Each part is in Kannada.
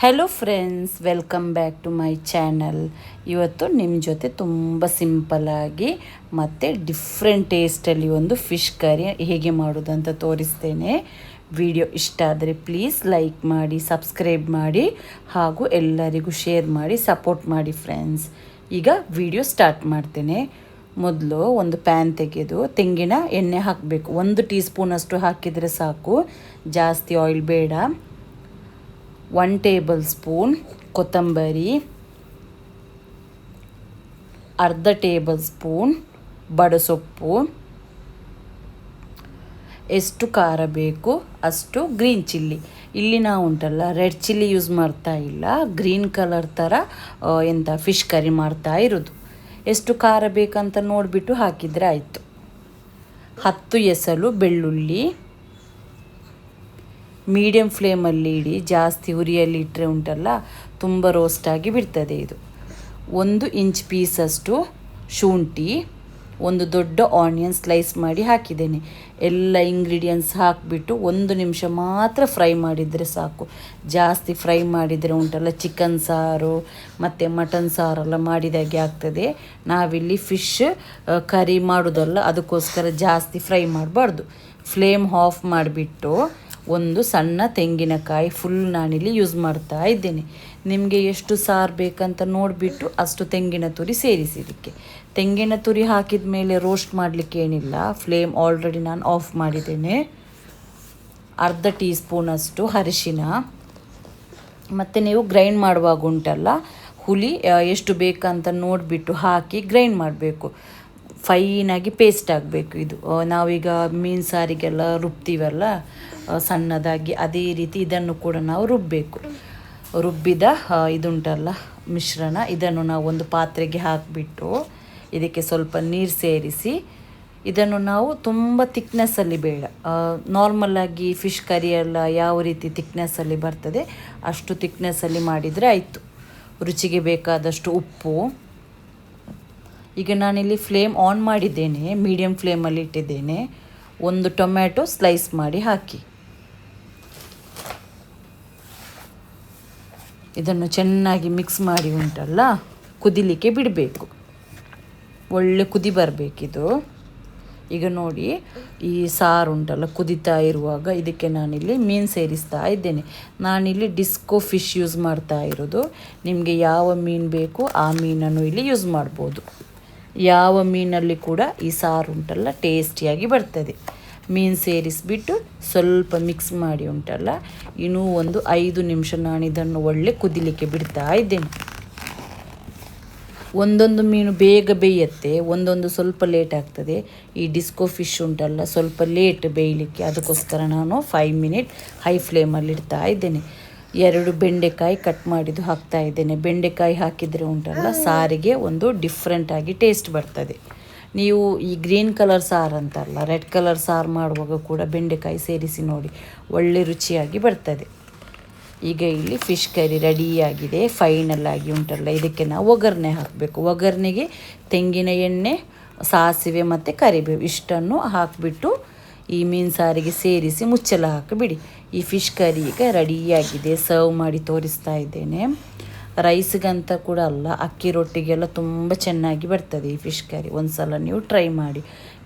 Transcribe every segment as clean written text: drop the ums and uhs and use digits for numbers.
Hello friends, welcome back to my channel. ಇವತ್ತು ನಿಮ್ಮ ಜೊತೆ ತುಂಬ ಸಿಂಪಲ್ಲಾಗಿ ಮತ್ತು ಡಿಫ್ರೆಂಟ್ ಟೇಸ್ಟಲ್ಲಿ ಒಂದು ಫಿಶ್ ಕರಿ ಹೇಗೆ ಮಾಡೋದಂತ ತೋರಿಸ್ತೇನೆ. ವಿಡಿಯೋ ಇಷ್ಟ ಆದರೆ ಪ್ಲೀಸ್ ಲೈಕ್ ಮಾಡಿ, ಸಬ್ಸ್ಕ್ರೈಬ್ ಮಾಡಿ ಹಾಗೂ ಎಲ್ಲರಿಗೂ ಶೇರ್ ಮಾಡಿ ಸಪೋರ್ಟ್ ಮಾಡಿ ಫ್ರೆಂಡ್ಸ್. ಈಗ ವಿಡಿಯೋ ಸ್ಟಾರ್ಟ್ ಮಾಡ್ತೇನೆ. ಮೊದಲು ಒಂದು ಪ್ಯಾನ್ ತೆಗೆದು ತೆಂಗಿನ ಎಣ್ಣೆ ಹಾಕಬೇಕು. 1 ಟೀ ಸ್ಪೂನಷ್ಟು ಹಾಕಿದರೆ ಸಾಕು, ಜಾಸ್ತಿ ಆಯಿಲ್ ಬೇಡ. 1 ಟೇಬಲ್ ಸ್ಪೂನ್ ಕೊತ್ತಂಬರಿ, ಅರ್ಧ ಟೇಬಲ್ ಸ್ಪೂನ್ ಬಡಸೊಪ್ಪು, ಎಷ್ಟು ಖಾರ ಬೇಕು ಅಷ್ಟು ಗ್ರೀನ್ ಚಿಲ್ಲಿ. ಇಲ್ಲಿ ನಾವು ಉಂಟಲ್ಲ ರೆಡ್ ಚಿಲ್ಲಿ ಯೂಸ್ ಮಾಡ್ತಾ ಇಲ್ಲ, ಗ್ರೀನ್ ಕಲರ್ ಥರ ಫಿಶ್ ಕರಿ ಮಾಡ್ತಾ ಇರೋದು. ಎಷ್ಟು ಖಾರ ಬೇಕಂತ ನೋಡಿಬಿಟ್ಟು ಹಾಕಿದರೆ ಆಯಿತು. 10 ಎಸಳು ಬೆಳ್ಳುಳ್ಳಿ, ಮೀಡಿಯಮ್ ಫ್ಲೇಮಲ್ಲಿ ಇಡಿ, ಜಾಸ್ತಿ ಉರಿಯಲ್ಲಿ ಇಟ್ಟರೆ ಉಂಟಲ್ಲ ತುಂಬ ರೋಸ್ಟಾಗಿ ಬಿಡ್ತದೆ ಇದು. 1 ಇಂಚ್ ಪೀಸಷ್ಟು ಶುಂಠಿ, 1 ದೊಡ್ಡ ಆನಿಯನ್ ಸ್ಲೈಸ್ ಮಾಡಿ ಹಾಕಿದ್ದೇನೆ. ಎಲ್ಲ ಇಂಗ್ರೀಡಿಯೆಂಟ್ಸ್ ಹಾಕಿಬಿಟ್ಟು 1 ನಿಮಿಷ ಮಾತ್ರ ಫ್ರೈ ಮಾಡಿದರೆ ಸಾಕು. ಜಾಸ್ತಿ ಫ್ರೈ ಮಾಡಿದರೆ ಉಂಟಲ್ಲ ಚಿಕನ್ ಸಾರು ಮತ್ತು ಮಟನ್ ಸಾರೆಲ್ಲ ಮಾಡಿದಾಗೆ ಆಗ್ತದೆ. ನಾವಿಲ್ಲಿ ಫಿಶ್ ಕರಿ ಮಾಡೋದಲ್ಲ, ಅದಕ್ಕೋಸ್ಕರ ಜಾಸ್ತಿ ಫ್ರೈ ಮಾಡಬಾರ್ದು. ಫ್ಲೇಮ್ ಆಫ್ ಮಾಡಿಬಿಟ್ಟು ಒಂದು ಸಣ್ಣ ತೆಂಗಿನಕಾಯಿ ಫುಲ್ ನಾನಿಲ್ಲಿ ಯೂಸ್ ಮಾಡ್ತಾ ಇದ್ದೇನೆ. ನಿಮಗೆ ಎಷ್ಟು ಸಾರು ಬೇಕಂತ ನೋಡಿಬಿಟ್ಟು ಅಷ್ಟು ತೆಂಗಿನ ತುರಿ ಸೇರಿಸಿ. ಇದಕ್ಕೆ ತೆಂಗಿನ ತುರಿ ಹಾಕಿದ ಮೇಲೆ ರೋಸ್ಟ್ ಮಾಡಲಿಕ್ಕೆ ಏನಿಲ್ಲ, ಫ್ಲೇಮ್ ಆಲ್ರೆಡಿ ನಾನು ಆಫ್ ಮಾಡಿದ್ದೇನೆ. ಅರ್ಧ ಟೀ ಸ್ಪೂನಷ್ಟು ಅರಿಶಿನ, ಮತ್ತು ನೀವು ಗ್ರೈಂಡ್ ಮಾಡುವಾಗ ಉಂಟಲ್ಲ ಹುಳಿ ಎಷ್ಟು ಬೇಕಂತ ನೋಡಿಬಿಟ್ಟು ಹಾಕಿ ಗ್ರೈಂಡ್ ಮಾಡಬೇಕು. ಫೈನಾಗಿ ಪೇಸ್ಟ್ ಆಗಬೇಕು. ಇದು ನಾವೀಗ ಮೀನು ಸಾರಿಗೆಲ್ಲ ರುಬ್ತೀವಲ್ಲ ಸಣ್ಣದಾಗಿ, ಅದೇ ರೀತಿ ಇದನ್ನು ಕೂಡ ನಾವು ರುಬ್ಬಬೇಕು. ರುಬ್ಬಿದ ಇದುಂಟಲ್ಲ ಮಿಶ್ರಣ, ಇದನ್ನು ನಾವು ಒಂದು ಪಾತ್ರೆಗೆ ಹಾಕಿಬಿಟ್ಟು ಇದಕ್ಕೆ ಸ್ವಲ್ಪ ನೀರು ಸೇರಿಸಿ, ಇದನ್ನು ನಾವು ತುಂಬ ತಿಕ್ನೆಸ್ಸಲ್ಲಿ ಬೇಡ, ನಾರ್ಮಲಾಗಿ ಫಿಶ್ ಕರಿ ಎಲ್ಲ ಯಾವ ರೀತಿ ತಿಕ್ನೆಸ್ಸಲ್ಲಿ ಬರ್ತದೆ ಅಷ್ಟು ತಿಕ್ನೆಸ್ಸಲ್ಲಿ ಮಾಡಿದರೆ ಆಯಿತು. ರುಚಿಗೆ ಬೇಕಾದಷ್ಟು ಉಪ್ಪು. ಈಗ ನಾನಿಲ್ಲಿ ಫ್ಲೇಮ್ ಆನ್ ಮಾಡಿದ್ದೇನೆ, ಮೀಡಿಯಮ್ ಫ್ಲೇಮಲ್ಲಿ ಇಟ್ಟಿದ್ದೇನೆ. 1 ಟೊಮ್ಯಾಟೊ ಸ್ಲೈಸ್ ಮಾಡಿ ಹಾಕಿ. ಇದನ್ನು ಚೆನ್ನಾಗಿ ಮಿಕ್ಸ್ ಮಾಡಿ ಉಂಟಲ್ಲ ಕುದಿಲಿಕ್ಕೆ ಬಿಡಬೇಕು. ಒಳ್ಳೆ ಕುದಿ ಬರಬೇಕಿದು. ಈಗ ನೋಡಿ, ಈ ಸಾರು ಉಂಟಲ್ಲ ಕುದಿತಾ ಇರುವಾಗ ಇದಕ್ಕೆ ನಾನಿಲ್ಲಿ ಮೀನು ಸೇರಿಸ್ತಾ ಇದ್ದೇನೆ. ನಾನಿಲ್ಲಿ ಡಿಸ್ಕೋ ಫಿಶ್ ಯೂಸ್ ಮಾಡ್ತಾ ಇರೋದು. ನಿಮಗೆ ಯಾವ ಮೀನು ಬೇಕು ಆ ಮೀನನ್ನು ಇಲ್ಲಿ ಯೂಸ್ ಮಾಡ್ಬೋದು. ಯಾವ ಮೀನಲ್ಲಿ ಕೂಡ ಈ ಸಾರು ಉಂಟಲ್ಲ ಟೇಸ್ಟಿಯಾಗಿ ಬರ್ತದೆ. ಮೀನು ಸೇರಿಸಿಬಿಟ್ಟು ಸ್ವಲ್ಪ ಮಿಕ್ಸ್ ಮಾಡಿ ಉಂಟಲ್ಲ ಇನ್ನೂ ಒಂದು 5 ನಿಮಿಷ ನಾನು ಇದನ್ನು ಒಳ್ಳೆ ಕುದಿಲಿಕ್ಕೆ ಬಿಡ್ತಾ ಇದ್ದೇನೆ. ಒಂದೊಂದು ಮೀನು ಬೇಗ ಬೇಯುತ್ತೆ, ಒಂದೊಂದು ಸ್ವಲ್ಪ ಲೇಟ್ ಆಗ್ತದೆ. ಈ ಡಿಸ್ಕೋ ಫಿಶ್ ಉಂಟಲ್ಲ ಸ್ವಲ್ಪ ಲೇಟ್ ಬೇಯಲಿಕ್ಕೆ, ಅದಕ್ಕೋಸ್ಕರ ನಾನು 5 ಮಿನಿಟ್ ಹೈ ಫ್ಲೇಮಲ್ಲಿ ಇಡ್ತಾ ಇದ್ದೇನೆ. 2 ಬೆಂಡೆಕಾಯಿ ಕಟ್ ಮಾಡಿದ್ದು ಹಾಕ್ತಾ ಇದ್ದೇನೆ. ಬೆಂಡೆಕಾಯಿ ಹಾಕಿದರೆ ಉಂಟಲ್ಲ ಸಾರಿಗೆ ಒಂದು ಡಿಫ್ರೆಂಟಾಗಿ ಟೇಸ್ಟ್ ಬರ್ತದೆ. ನೀವು ಈ ಗ್ರೀನ್ ಕಲರ್ ಸಾರು ಅಂತಲ್ಲ, ರೆಡ್ ಕಲರ್ ಸಾರು ಮಾಡುವಾಗ ಕೂಡ ಬೆಂಡೆಕಾಯಿ ಸೇರಿಸಿ ನೋಡಿ, ಒಳ್ಳೆ ರುಚಿಯಾಗಿ ಬರ್ತದೆ. ಈಗ ಇಲ್ಲಿ ಫಿಶ್ ಕರಿ ರೆಡಿಯಾಗಿದೆ. ಫೈನಲ್ ಆಗಿ ಉಂಟಲ್ಲ ಇದಕ್ಕೆ ನಾವು ಒಗ್ಗರಣೆ ಹಾಕಬೇಕು. ಒಗ್ಗರಣೆಗೆ ತೆಂಗಿನ ಎಣ್ಣೆ, ಸಾಸಿವೆ ಮತ್ತು ಕರಿಬೇವು ಇಷ್ಟನ್ನು ಹಾಕಿಬಿಟ್ಟು ಈ ಮೀನು ಸಾರಿಗೆ ಸೇರಿಸಿ ಮುಚ್ಚಳ ಹಾಕಿಬಿಡಿ. ಈ ಫಿಶ್ ಕರಿ ಈಗ ರೆಡಿಯಾಗಿದೆ. ಸರ್ವ್ ಮಾಡಿ ತೋರಿಸ್ತಾ ಇದ್ದೇನೆ. ರೈಸ್ಗಂತ ಕೂಡ ಅಲ್ಲ, ಅಕ್ಕಿ ರೊಟ್ಟಿಗೆಲ್ಲ ತುಂಬ ಚೆನ್ನಾಗಿ ಬರ್ತದೆ ಈ ಫಿಶ್ ಕರಿ. ಒಂದು ಸಲ ನೀವು ಟ್ರೈ ಮಾಡಿ.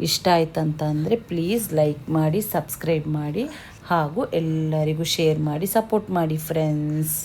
ಇಷ್ಟ ಆಯ್ತಂತ ಅಂದರೆ ಪ್ಲೀಸ್ ಲೈಕ್ ಮಾಡಿ, ಸಬ್ಸ್ಕ್ರೈಬ್ ಮಾಡಿ ಹಾಗೂ ಎಲ್ಲರಿಗೂ ಶೇರ್ ಮಾಡಿ ಸಪೋರ್ಟ್ ಮಾಡಿ ಫ್ರೆಂಡ್ಸ್.